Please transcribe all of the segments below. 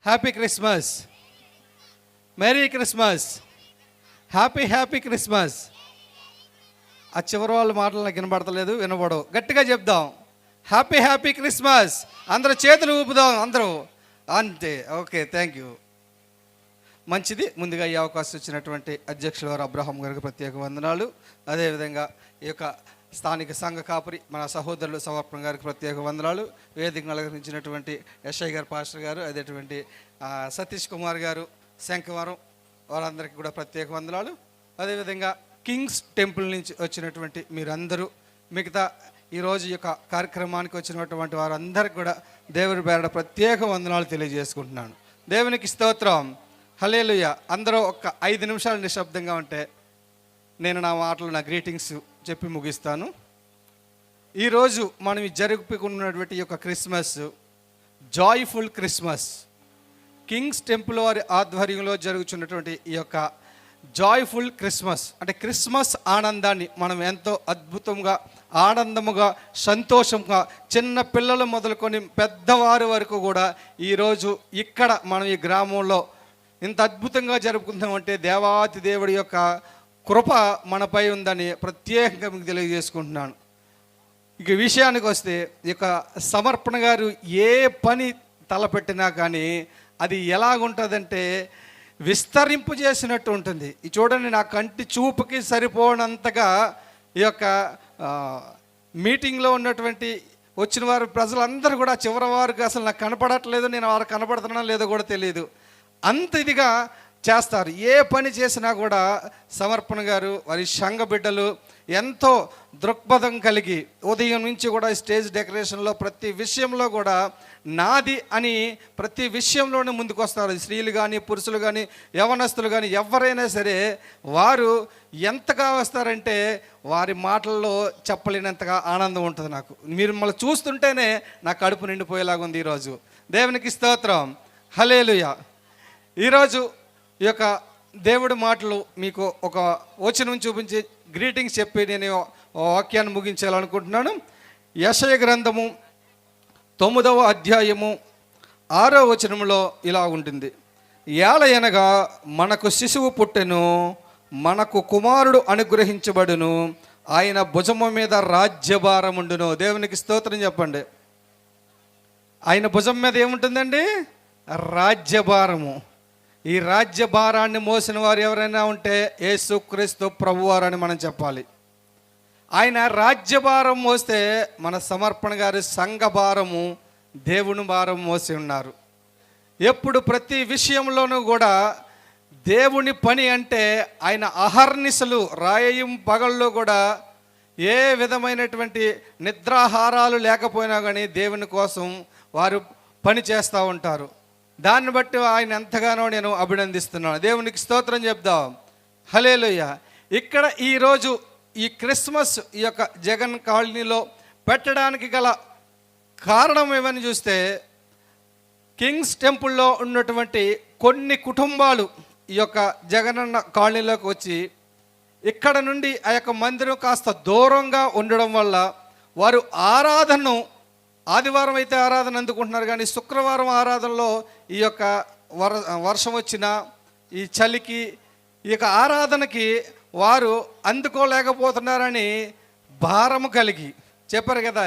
Happy Christmas, merry Christmas, happy Christmas. ఆ చివరి వాళ్ళ మాటలు నాకు వినబడతలేదు, వినబడవు. గట్టిగా చెప్దాం, హ్యాపీ క్రిస్మస్. అందరూ చేతులు ఊపుదాం అందరూ. అంతే, ఓకే, థ్యాంక్ యూ. మంచిది. ముందుగా ఈ అవకాశం ఇచ్చినటువంటి అధ్యక్షుల వారు అబ్రహాం గారికి ప్రత్యేక వందనాలు. అదేవిధంగా ఈ యొక్క స్థానిక సంఘ కాపురి మన సహోదరులు సమర్పణ గారికి ప్రత్యేక వందనాలు. వేదికను అలంకరించినటువంటి ఎస్ఐ గారు, పాస్టర్ గారు, అదేటువంటి సతీష్ కుమార్ గారు, శంఖవరం, వారందరికీ కూడా ప్రత్యేక వందనాలు. అదేవిధంగా కింగ్స్ టెంపుల్ నుంచి వచ్చినటువంటి మీరందరూ, మిగతా ఈరోజు ఈ యొక్క కార్యక్రమానికి వచ్చినటువంటి వారందరికీ కూడా దేవుని పేరట ప్రత్యేక వందనాలు తెలియజేసుకుంటున్నాను. దేవునికి స్తోత్రం, హల్లెలూయా. అందరూ ఒక 5 నిమిషాలు నిశ్శబ్దంగా ఉంటే నేను నా మాటలు, నా గ్రీటింగ్స్ చెప్పి ముగిస్తాను. ఈరోజు మనం జరుపుకున్నటువంటి ఈ యొక్క Christmas joyful Christmas. Kings temple వారి ఆధ్వర్యంలో జరుగుతున్నటువంటి ఈ యొక్క జాయ్ఫుల్ క్రిస్మస్ అంటే క్రిస్మస్ ఆనందాన్ని మనం ఎంతో అద్భుతంగా, ఆనందముగా, సంతోషంగా, చిన్న పిల్లలు మొదలుకొని పెద్దవారి వరకు కూడా ఈరోజు ఇక్కడ మనం ఈ గ్రామంలో ఇంత అద్భుతంగా జరుపుకుంటామంటే దేవాతి దేవుడి యొక్క కృప మనపై ఉందని ప్రత్యేకంగా మీకు తెలియజేసుకుంటున్నాను. ఇక విషయానికి వస్తే, ఇక సమర్పణ గారు ఏ పని తలపెట్టినా కానీ అది ఎలాగుంటుందంటే విస్తరింపు చేసినట్టు ఉంటుంది. ఈ చూడండి, నా కంటి చూపుకి సరిపోనంతగా ఈ యొక్క మీటింగ్లో ఉన్నటువంటి వచ్చిన వారు ప్రజలందరూ కూడా చివరి వారికి అసలు నాకు కనపడట్లేదు, నేను వారు కనపడుతున్నా లేదో కూడా తెలియదు, అంత ఇదిగా చేస్తారు. ఏ పని చేసినా కూడా సమర్పణ గారు, వారి సంఘ బిడ్డలు ఎంతో దృక్పథం కలిగి ఉదయం నుంచి కూడా స్టేజ్ డెకరేషన్లో ప్రతి విషయంలో కూడా నాది అని ప్రతి విషయంలోనే ముందుకు వస్తారు. స్త్రీలు కానీ, పురుషులు కానీ, యవనస్తులు కానీ, ఎవరైనా సరే వారు ఎంతగా వస్తారంటే వారి మాటల్లో చెప్పలేనంతగా ఆనందం ఉంటుంది. నాకు మీరు మళ్ళీ చూస్తుంటేనే నా కడుపు నిండిపోయేలాగా ఉంది ఈరోజు. దేవునికి స్తోత్రం, హల్లెలూయా. ఈరోజు ఈ యొక్క దేవుడి మాటలు మీకు ఒక వచనం చూపించి గ్రీటింగ్స్ చెప్పి నేను వాక్యాన్ని ముగించాలనుకుంటున్నాను. యెషయా గ్రంథము 9వ అధ్యాయము 6వ వచనంలో ఇలా ఉంటుంది: ఏలయనగా మనకు శిశువు పుట్టెను, మనకు కుమారుడు అనుగ్రహించబడును, ఆయన భుజము మీద రాజ్యభారం ఉండును. దేవునికి స్తోత్రం చెప్పండి. ఆయన భుజం మీద ఏముంటుందండి? రాజ్యభారము. ఈ రాజ్యభారాన్ని మోసిన వారు ఎవరైనా ఉంటే యేసుక్రీస్తు ప్రభువారని మనం చెప్పాలి. ఆయన రాజ్యభారం మోస్తే మన సమర్పణ గారి సంఘ భారము, దేవుని భారం మోసి ఉన్నారు. ఎప్పుడు ప్రతి విషయంలోనూ కూడా దేవుని పని అంటే ఆయన అహర్నిశలు రాయయం పగళ్ళు కూడా ఏ విధమైనటువంటి నిద్రాహారాలు లేకపోయినా కానీ దేవుని కోసం వారు పని చేస్తూ ఉంటారు. దాన్ని బట్టి ఆయన ఎంతగానో నేను అభినందిస్తున్నాను. దేవునికి స్తోత్రం చెప్దాం, హల్లెలూయా. ఇక్కడ ఈరోజు ఈ క్రిస్మస్ ఈ యొక్క జగన్ కాలనీలో పెట్టడానికి గల కారణం ఏమని చూస్తే, కింగ్స్ టెంపుల్లో ఉన్నటువంటి కొన్ని కుటుంబాలు ఈ యొక్క జగనన్న కాలనీలోకి వచ్చి ఇక్కడ నుండి ఆ యొక్క మందిరం కాస్త దూరంగా ఉండడం వల్ల వారు ఆరాధనను, ఆదివారం అయితే ఆరాధన అందుకుంటున్నారు కానీ శుక్రవారం ఆరాధనలో ఈ యొక్క వర్షం వచ్చిన ఈ చలికి ఈ యొక్క ఆరాధనకి వారు అందుకోలేకపోతున్నారని భారము కలిగి చెప్పారు కదా.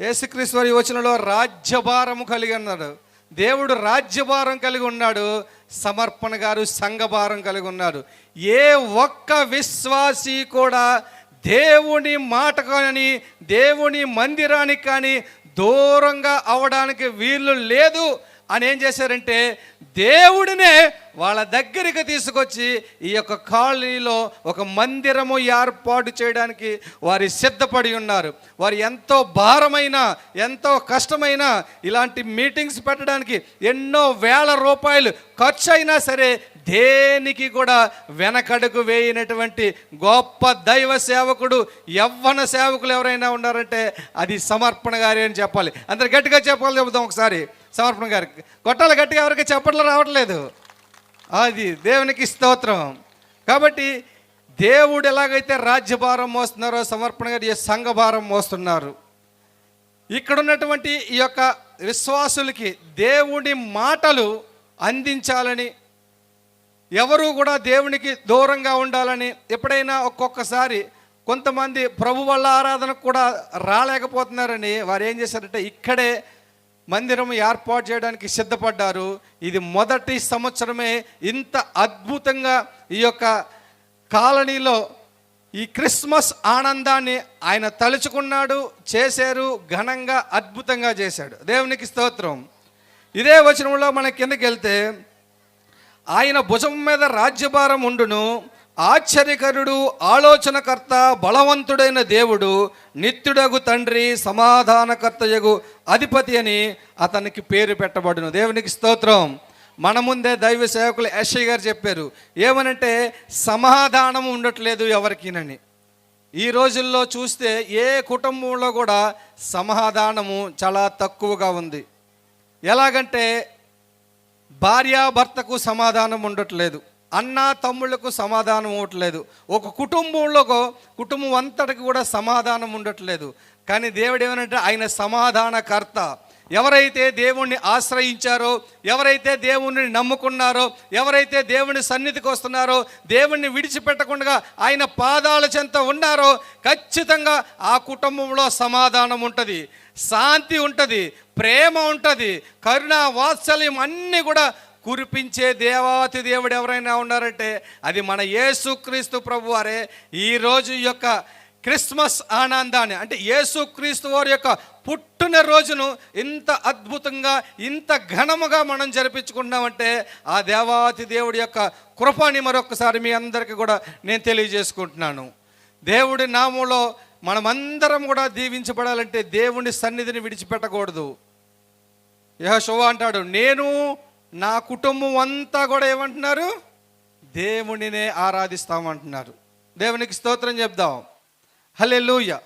యేసుక్రీస్తు వారి వచనంలో రాజ్యభారము కలిగి ఉన్నాడు. దేవుడు రాజ్యభారం కలిగి ఉన్నాడు, సమర్పణ గారు సంఘభారం కలిగి ఉన్నాడు. ఏ ఒక్క విశ్వాసి కూడా దేవుని మాట కానీ దేవుని మందిరానికి కానీ దూరంగా అవడానికి వీలు లేదు అని ఏం చేశారంటే దేవుడినే వాళ్ళ దగ్గరికి తీసుకొచ్చి ఈ యొక్క కాలనీలో ఒక మందిరము ఏర్పాటు చేయడానికి వారు సిద్ధపడి ఉన్నారు. వారు ఎంతో భారమైన, ఎంతో కష్టమైన ఇలాంటి మీటింగ్స్ పెట్టడానికి ఎన్నో వేల రూపాయలు ఖర్చు అయినా సరే దేనికి కూడా వెనకడుగు వేయనటువంటి గొప్ప దైవ సేవకుడు, యవ్వన సేవకులు ఎవరైనా ఉన్నారంటే అది సమర్పణ గారి అని చెప్పాలి. అందరు గట్టిగా చెప్పాలి, చెబుతాం ఒకసారి. సమర్పణ గారికి కొట్టాలి గట్టిగా, ఎవరికి చెప్పట్లు రావట్లేదు. అది దేవునికి స్తోత్రం. కాబట్టి దేవుడు ఎలాగైతే రాజ్యభారం మోస్తున్నారో సమర్పణ గారి సంఘభారం మోస్తున్నారు. ఇక్కడ ఉన్నటువంటి ఈ యొక్క విశ్వాసులకి దేవుడి మాటలు అందించాలని, ఎవరు కూడా దేవునికి దూరంగా ఉండాలని, ఎప్పుడైనా ఒక్కొక్కసారి కొంతమంది ప్రభు వల్ల ఆరాధనకు కూడా రాలేకపోతున్నారని వారు ఏం చేశారంటే ఇక్కడే మందిరం ఏర్పాటు చేయడానికి సిద్ధపడ్డారు. ఇది మొదటి సంవత్సరమే ఇంత అద్భుతంగా ఈ యొక్క కాలనీలో ఈ క్రిస్మస్ ఆనందాన్ని ఆయన తలుచుకున్నాడు, చేశారు, ఘనంగా అద్భుతంగా చేశాడు. దేవునికి స్తోత్రం. ఇదే వచనంలో మన కిందకి వెళ్తే, ఆయన భుజం మీద రాజ్యభారం ఉండును, ఆశ్చర్యకరుడు, ఆలోచనకర్త, బలవంతుడైన దేవుడు, నిత్యుడగు తండ్రి, సమాధానకర్తయగు అధిపతి అని అతనికి పేరు పెట్టబడును. దేవునికి స్తోత్రం. మన ముందే దైవ సేవకులు యెషయా గారు చెప్పారు, ఏమనంటే సమాధానం ఉండట్లేదు ఎవరికినని. ఈ రోజుల్లో చూస్తే ఏ కుటుంబంలో కూడా సమాధానము చాలా తక్కువగా ఉంది. ఎలాగంటే భార్యాభర్తకు సమాధానం ఉండట్లేదు, అన్న తమ్ముళ్లకు సమాధానం ఉండట్లేదు, ఒక కుటుంబం అంతటికి కూడా సమాధానం ఉండట్లేదు. కానీ దేవుడు ఏమనంటే ఆయన సమాధానకర్త. ఎవరైతే దేవుణ్ణి ఆశ్రయించారో, ఎవరైతే దేవుణ్ణి నమ్ముకున్నారో, ఎవరైతే దేవుని సన్నిధికి వస్తున్నారో, దేవుణ్ణి విడిచిపెట్టకుండా ఆయన పాదాల చెంత ఉన్నారో, ఖచ్చితంగా ఆ కుటుంబంలో సమాధానం ఉంటుంది, శాంతి ఉంటుంది, ప్రేమ ఉంటుంది, కరుణ, వాత్సల్యం అన్నీ కూడా కురిపించే దేవాతి దేవుడు ఎవరైనా ఉన్నారంటే అది మన యేసుక్రీస్తు ప్రభువారే. ఈరోజు యొక్క క్రిస్మస్ ఆనందాన్ని, అంటే యేసుక్రీస్తు వారి యొక్క పుట్టిన రోజును ఇంత అద్భుతంగా, ఇంత ఘనముగా మనం జరిపించుకున్నామంటే ఆ దేవాతి దేవుడి యొక్క కృపని మరొకసారి మీ అందరికీ కూడా నేను తెలియజేసుకుంటున్నాను. దేవుడి నామంలో మనమందరం కూడా దీవించబడాలంటే దేవుని సన్నిధిని విడిచిపెట్టకూడదు. యెహోషువ అంటాడు, నేను నా కుటుంబం అంతా కూడా ఏమంటున్నారు, దేవునినే ఆరాధిస్తామంటున్నారు. దేవునికి స్తోత్రం చెప్దాం. హల్లెలూయా.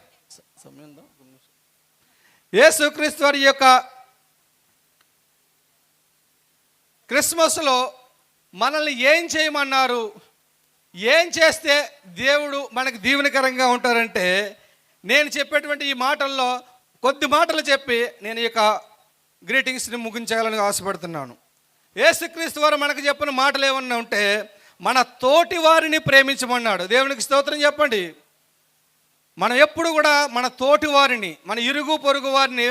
యేసుక్రీస్తు వారి యొక్క క్రిస్మస్లో మనల్ని ఏం చేయమన్నారు, ఏం చేస్తే దేవుడు మనకు దీవెనకరంగా ఉంటారంటే, నేను చెప్పేటువంటి ఈ మాటల్లో కొద్ది మాటలు చెప్పి నేను ఈ యొక్క గ్రీటింగ్స్ని ముగించాలని ఆశపడుతున్నాను. యేసుక్రీస్తు వారు మనకు చెప్పిన మాటలు ఏమన్నా ఉంటే, మన తోటి వారిని ప్రేమించమన్నాడు. దేవునికి స్తోత్రం చెప్పండి. మనం ఎప్పుడు కూడా మన తోటి వారిని, మన ఇరుగు పొరుగు వారిని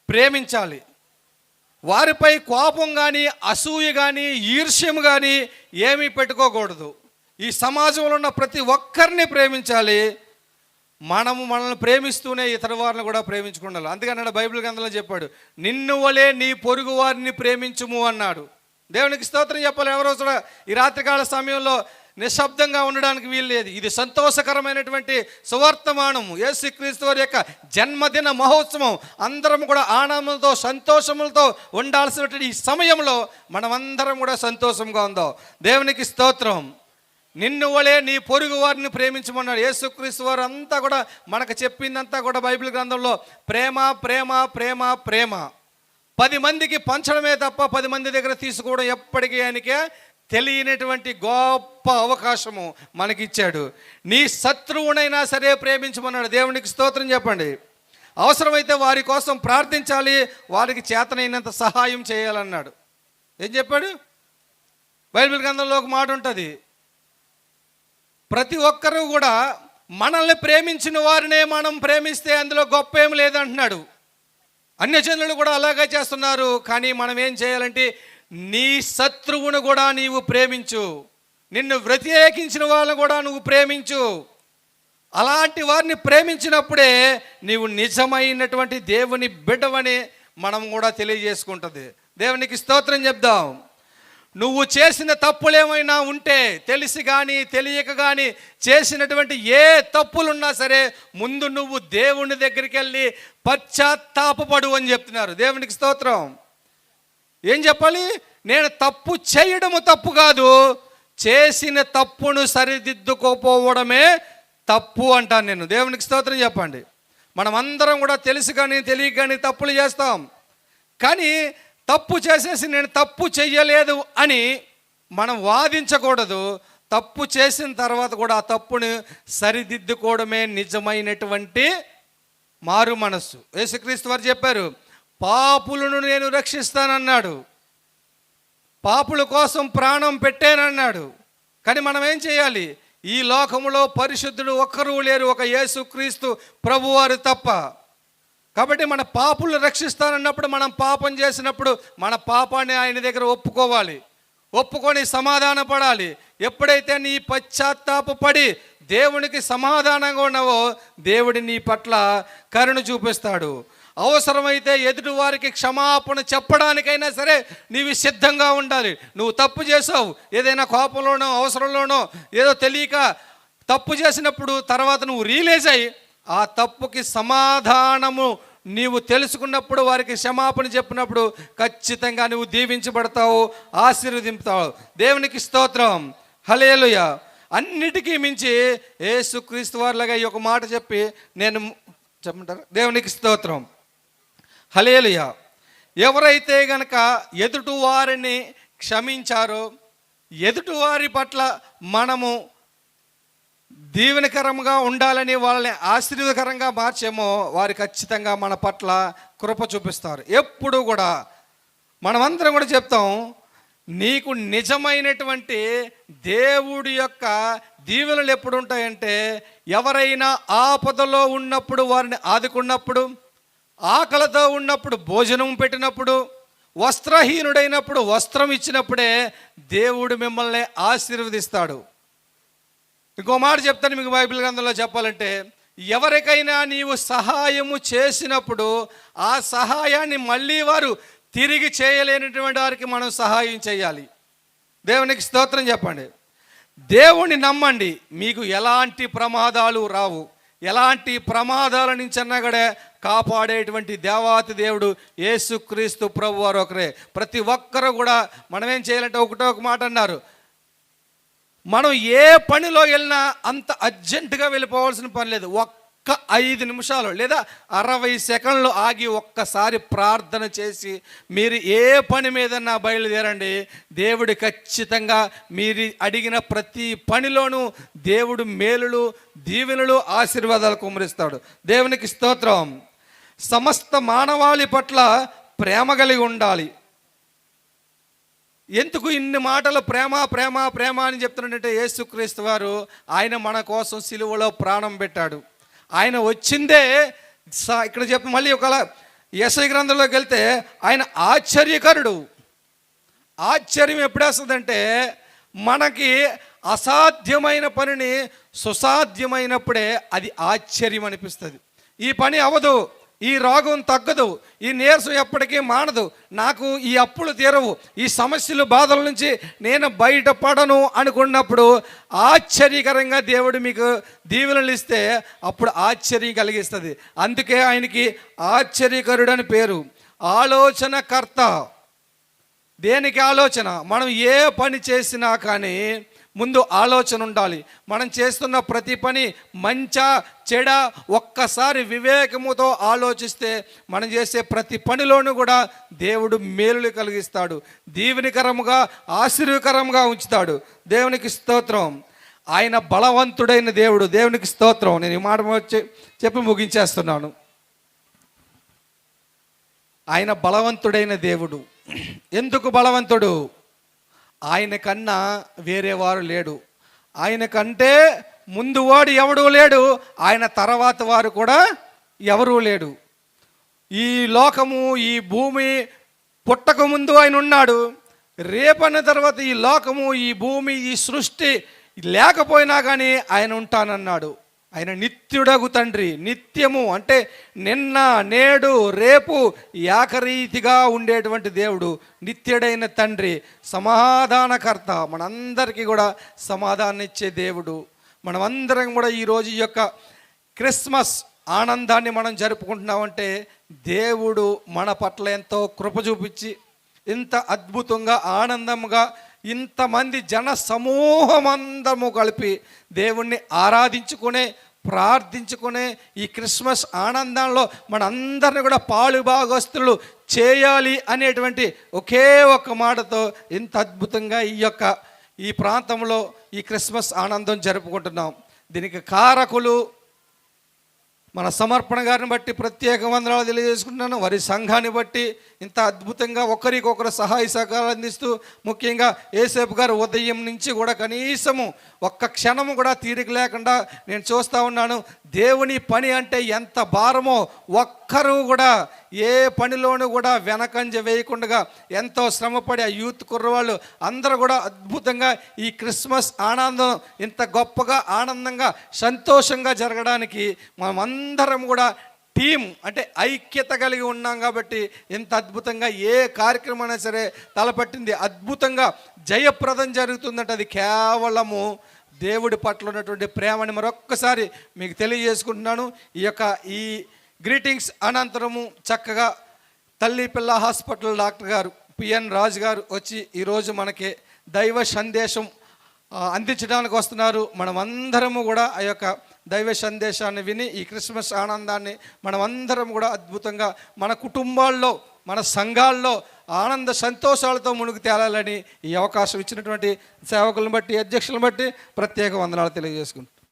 ప్రేమించాలి. వారిపై కోపం కానీ, అసూయ కానీ, ఈర్ష్యం కానీ ఏమీ పెట్టుకోకూడదు. ఈ సమాజంలో ఉన్న ప్రతి ఒక్కరిని ప్రేమించాలి. మనల్ని ప్రేమిస్తూనే ఇతర వారిని కూడా ప్రేమించుకుండాలి. అందుకని బైబిల్ గ్రంథంలో చెప్పాడు, నిన్ను వలే నీ పొరుగు వారిని ప్రేమించుము అన్నాడు. దేవునికి స్తోత్రం చెప్పాలి. ఎవరో కూడా ఈ రాత్రికాల సమయంలో నిశ్శబ్దంగా ఉండడానికి వీలు లేదు. ఇది సంతోషకరమైనటువంటి సువర్తమానము. యేసుక్రీస్తు వారి యొక్క జన్మదిన మహోత్సవం. అందరం కూడా ఆనందంతో, సంతోషములతో ఉండాల్సినటువంటి ఈ సమయంలో మనమందరం కూడా సంతోషంగా ఉందాం. దేవునికి స్తోత్రం. నిన్ను వలే నీ పొరుగు వారిని ప్రేమించమన్నాడు. యేసుక్రీస్తు వారు అంతా కూడా మనకు చెప్పిందంతా కూడా బైబిల్ గ్రంథంలో ప్రేమ, ప్రేమ, ప్రేమ, ప్రేమ. 10 మందికి పంచడమే తప్ప 10 మంది దగ్గర తీసుకోవడం ఎప్పటికీ ఆయనకే తెలియనటువంటి గొప్ప అవకాశము మనకిచ్చాడు. నీ శత్రువునైనా సరే ప్రేమించమన్నాడు. దేవునికి స్తోత్రం చెప్పండి. అవసరమైతే వారి కోసం ప్రార్థించాలి, వారికి చేతనైనంత సహాయం చేయాలన్నాడు. ఏం చెప్పాడు? బైబిల్ గ్రంథంలో ఒక మాట ఉంటుంది, ప్రతి ఒక్కరూ కూడా మనల్ని ప్రేమించిన వారినే మనం ప్రేమిస్తే అందులో గొప్ప ఏం లేదంటున్నాడు. అన్యజనులు కూడా అలాగే చేస్తున్నారు. కానీ మనం ఏం చేయాలంటే నీ శత్రువును కూడా నీవు ప్రేమించు, నిన్ను వ్యతిరేకించిన వాళ్ళను కూడా నువ్వు ప్రేమించు. అలాంటి వారిని ప్రేమించినప్పుడే నీవు నిజమైనటువంటి దేవుని బిడ్డవని మనం కూడా తెలియజేసుకుంటుంది. దేవునికి స్తోత్రం చెప్దాం. నువ్వు చేసిన తప్పులేమైనా ఉంటే, తెలిసి కానీ తెలియక కానీ చేసినటువంటి ఏ తప్పులున్నా సరే ముందు నువ్వు దేవుని దగ్గరికి వెళ్ళి పశ్చాత్తాపపడు అని చెప్తున్నారు. దేవునికి స్తోత్రం. ఏం చెప్పాలి? నేను తప్పు చేయడము తప్పు కాదు, చేసిన తప్పును సరిదిద్దుకోపోవడమే తప్పు అంటాను నేను. దేవునికి స్తోత్రం చెప్పండి. మనం అందరం కూడా తెలిసి కానీ తెలియక కానీ తప్పులు చేస్తాం. కానీ తప్పు చేసేసి నేను తప్పు చెయ్యలేదు అని మనం వాదించకూడదు. తప్పు చేసిన తర్వాత కూడా ఆ తప్పుని సరిదిద్దుకోవడమే నిజమైనటువంటి మారు మనస్సు. యేసుక్రీస్తు వారు చెప్పారు, పాపులను నేను రక్షిస్తానన్నాడు. పాపుల కోసం ప్రాణం పెట్టానన్నాడు. కానీ మనం ఏం చేయాలి? ఈ లోకములో పరిశుద్ధుడు ఒక్కరూ లేరు, ఒక యేసుక్రీస్తు ప్రభువారు తప్ప. కాబట్టి మన పాపులు రక్షిస్తానన్నప్పుడు, మనం పాపం చేసినప్పుడు మన పాపాన్ని ఆయన దగ్గర ఒప్పుకొని సమాధాన పడాలి. ఎప్పుడైతే నీ పశ్చాత్తాపడి దేవునికి సమాధానంగా ఉన్నావో, దేవుడి నీ పట్ల కరుణ చూపిస్తాడు. అవసరమైతే ఎదుటి వారికి క్షమాపణ చెప్పడానికైనా సరే నీవు సిద్ధంగా ఉండాలి. నువ్వు తప్పు చేసావు, ఏదైనా కోపంలోనో అవసరంలోనో ఏదో తెలియక తప్పు చేసినప్పుడు తర్వాత నువ్వు రియలైజ్ అయ్యి ఆ తప్పుకి సమాధానము నీవు తెలుసుకున్నప్పుడు, వారికి క్షమాపణ చెప్పినప్పుడు ఖచ్చితంగా నువ్వు దీవించబడతావు, ఆశీర్వదింపుతావు. దేవునికి స్తోత్రం, హల్లెలూయా. అన్నిటికీ మించి యేసుక్రీస్తు వారిలాగా ఈ ఒక మాట చెప్పి నేను చెప్పమంటారు. దేవునికి స్తోత్రం, హల్లెలూయా. ఎవరైతే గనక ఎదుటి వారిని క్షమించారో, ఎదుటివారి పట్ల మనము దీవెనకరంగా ఉండాలని వాళ్ళని ఆశీర్వాదకరంగా మార్చేమో, వారు ఖచ్చితంగా మన పట్ల కృప చూపిస్తారు. ఎప్పుడు కూడా మనమందరం కూడా చెప్తాం, నీకు నిజమైనటువంటి దేవుడి యొక్క దీవెనలు ఎప్పుడు ఉంటాయంటే, ఎవరైనా ఆపదలో ఉన్నప్పుడు వారిని ఆదుకున్నప్పుడు, ఆకలితో ఉన్నప్పుడు భోజనం పెట్టినప్పుడు, వస్త్రహీనుడైనప్పుడు వస్త్రం ఇచ్చినప్పుడే దేవుడు మిమ్మల్ని ఆశీర్వదిస్తాడు. ఇంకో మాట చెప్తాను మీకు, బైబిల్ గ్రంథంలో చెప్పాలంటే, ఎవరికైనా నీవు సహాయము చేసినప్పుడు ఆ సహాయాన్ని మళ్ళీ వారు తిరిగి చేయలేనటువంటి వారికి మనం సహాయం చేయాలి. దేవునికి స్తోత్రం చెప్పండి. దేవుణ్ణి నమ్మండి, మీకు ఎలాంటి ప్రమాదాలు రావు. ఎలాంటి ప్రమాదాల నుంచి అన్నగడే కాపాడేటువంటి దేవాతి దేవుడు యేసుక్రీస్తు ప్రభు వారు ఒకరే. ప్రతి ఒక్కరు కూడా మనం ఏం చేయాలంటే, ఒక మాట అన్నారు, మనం ఏ పనిలో వెళ్ళినా అంత అర్జెంటుగా వెళ్ళిపోవాల్సిన పని లేదు. ఒక్క 5 నిమిషాలు లేదా 60 సెకండ్లు ఆగి ఒక్కసారి ప్రార్థన చేసి మీరు ఏ పని మీదన్నా బయలుదేరండి. దేవుడు ఖచ్చితంగా మీరు అడిగిన ప్రతి పనిలోనూ దేవుడు మేలులు, దీవెనలు, ఆశీర్వాదాలు కుమ్మరిస్తాడు. దేవునికి స్తోత్రం. సమస్త మానవాళి పట్ల ప్రేమ కలిగి ఉండాలి. ఎందుకు ఇన్ని మాటలు ప్రేమ ప్రేమ ప్రేమ అని చెప్తున్నాడంటే, యేసుక్రీస్తు వారు ఆయన మన కోసం సిలువలో ప్రాణం పెట్టాడు. ఆయన వచ్చిందే ఇక్కడ చెప్పి మళ్ళీ ఒక యెషయా గ్రంథంలోకి వెళ్తే, ఆయన ఆశ్చర్యకరుడు. ఆశ్చర్యం ఎప్పుడేస్తుందంటే, మనకి అసాధ్యమైన పనిని సుసాధ్యమైనప్పుడే అది ఆశ్చర్యం అనిపిస్తుంది. ఈ పని అవ్వదు, ఈ రోగం తగ్గదు, ఈ నీరసం ఎప్పటికీ మానదు, నాకు ఈ అప్పులు తీరవు, ఈ సమస్యలు బాధల నుంచి నేను బయటపడను అనుకున్నప్పుడు ఆశ్చర్యకరంగా దేవుడు మీకు దీవెనలు ఇస్తే అప్పుడు ఆశ్చర్యం కలిగిస్తుంది. అందుకే ఆయనకి ఆశ్చర్యకరుడు అని పేరు. ఆలోచనకర్త. దేనికి ఆలోచన? మనం ఏ పని చేసినా కానీ ముందు ఆలోచన ఉండాలి. మనం చేస్తున్న ప్రతి పని మంచా చెడా ఒక్కసారి వివేకముతో ఆలోచిస్తే మనం చేసే ప్రతి పనిలోనూ కూడా దేవుడు మేలులు కలిగిస్తాడు, దీవెనకరముగా ఆశీర్వకరంగా ఉంచుతాడు. దేవునికి స్తోత్రం. ఆయన బలవంతుడైన దేవుడు. దేవునికి స్తోత్రం. నేను ఈ మాట చెప్పి ముగించేస్తున్నాను. ఆయన బలవంతుడైన దేవుడు. ఎందుకు బలవంతుడు? ఆయన కన్నా వేరే వారు లేడు. ఆయన కంటే ముందు వాడు ఎవడూ లేడు, ఆయన తర్వాత వారు కూడా ఎవరూ లేడు. ఈ లోకము, ఈ భూమి పుట్టక ముందు ఆయన ఉన్నాడు. రేపన్న తర్వాత ఈ లోకము, ఈ భూమి, ఈ సృష్టి లేకపోయినా కానీ ఆయన ఉంటానన్నాడు. ఆయన నిత్యుడగు తండ్రి. నిత్యము అంటే నిన్న, నేడు, రేపు ఏకరీతిగా ఉండేటువంటి దేవుడు, నిత్యుడైన తండ్రి, సమాధానకర్త, మనందరికీ కూడా సమాధానం ఇచ్చే దేవుడు. మనమందరం కూడా ఈరోజు ఈ యొక్క క్రిస్మస్ ఆనందాన్ని మనం జరుపుకుంటున్నామంటే దేవుడు మన పట్ల ఎంతో కృప చూపించి ఇంత అద్భుతంగా ఆనందంగా ఇంతమంది జన సమూహమందరము కలిపి దేవుణ్ణి ఆరాధించుకునే, ప్రార్థించుకునే ఈ క్రిస్మస్ ఆనందంలో మనందరిని కూడా పాలుభాగస్తులు చేయాలి అనేటువంటి ఒకే ఒక్క మాటతో ఇంత అద్భుతంగా ఈ ప్రాంతంలో ఈ క్రిస్మస్ ఆనందం జరుపుకుంటున్నాం. దీనికి కారకులు మన సమర్పణ గారిని బట్టి ప్రత్యేక వందనాలు తెలియజేసుకుంటున్నాను. వారి సంఘాన్ని బట్టి ఇంత అద్భుతంగా ఒకరికొకరు సహాయ సహకారాలు అందిస్తూ, ముఖ్యంగా ఏసేపు గారు ఉదయం నుంచి కూడా కనీసము ఒక్క క్షణము కూడా తీరిక లేకుండా నేను చూస్తూ ఉన్నాను. దేవుని పని అంటే ఎంత భారమో, ఒక్కరు కూడా ఏ పనిలోనూ కూడా వెనకంజ వేయకుండా ఎంతో శ్రమపడి ఆ యూత్ కుర్రవాళ్ళు అందరూ కూడా అద్భుతంగా ఈ క్రిస్మస్ ఆనందం ఇంత గొప్పగా ఆనందంగా సంతోషంగా జరగడానికి మనమందరం కూడా టీం అంటే ఐక్యత కలిగి ఉన్నాం కాబట్టి ఇంత అద్భుతంగా ఏ కార్యక్రమం అయినా సరే తలపట్టింది అద్భుతంగా జయప్రదం జరుగుతుందంటే అది కేవలము దేవుడి పట్ల ఉన్నటువంటి ప్రేమని మరొక్కసారి మీకు తెలియజేసుకుంటున్నాను. ఈ గ్రీటింగ్స్ అనంతరము చక్కగా తల్లి పిల్ల హాస్పిటల్ డాక్టర్ గారు పిఎన్ రాజు గారు వచ్చి ఈరోజు మనకి దైవ సందేశం అందించడానికి వస్తున్నారు. మనమందరము కూడా ఆ యొక్క దైవ సందేశాన్ని విని ఈ క్రిస్మస్ ఆనందాన్ని మనమందరం కూడా అద్భుతంగా మన కుటుంబాల్లో మన సంఘాల్లో ఆనంద సంతోషాలతో మునుగు తేలాలని ఈ అవకాశం ఇచ్చినటువంటి సేవకులను బట్టి అధ్యక్షులను బట్టి ప్రత్యేక వందనాలు తెలియజేసుకుంటాం.